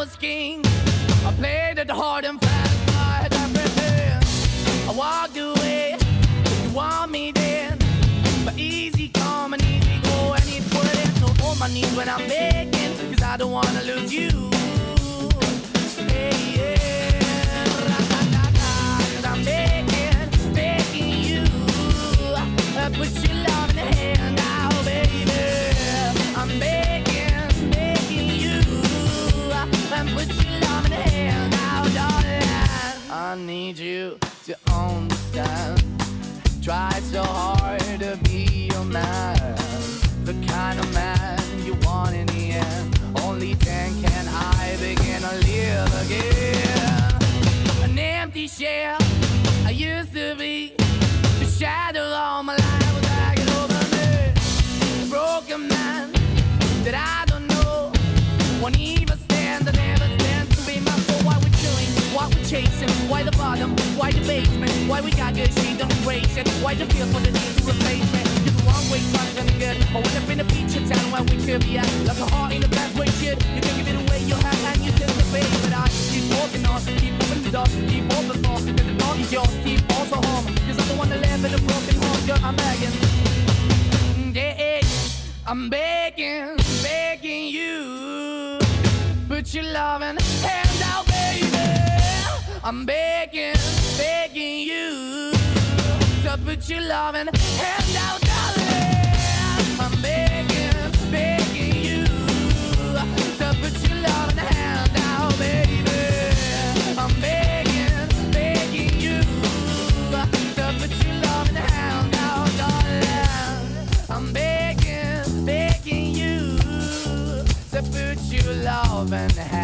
was king. I played it hard and fast, I had everything. I walked away, you want me then. But easy come and easy go, and it wouldn't. So on my knees when I'm begging, cause I don't wanna lose you. Hey, yeah, ra-da-da-da, cause I'm begging, begging you. Put your love in the hand now, baby. I'm begging, begging you. Put your love in the hand now, darling. I need you to understand. Try so hard to be your man, the kind of man you want in the end. Only then can I begin to live again. An empty shell I used to be. The shadow all my life was hanging over me. A broken man that I don't know won't even stand. I never stand to be my soul. Why we chilling? Why we chasing? Why the bottom? Why the basement? Why we got good shit, don't embrace it? Why the feel for the need to replace me? You're the wrong way, trying to be good. I went up in a feature town where we could be at. Like a heart in a bad way, shit. You can give it away, you have, and you take the bait. But I keep walking on, keep moving the dog, keep open for. Cause the dog is yours, keep also home. Cause I'm the one that live in a broken home, girl, I'm begging. Yeah, I'm begging, begging you. Put your loving hand out, baby. I'm begging, begging you to put your loving hand out, darling. I'm begging, begging you to put your loving hand out, baby. I'm begging, begging you to put your loving hand out, darling. I'm begging, begging you to put your loving hand out.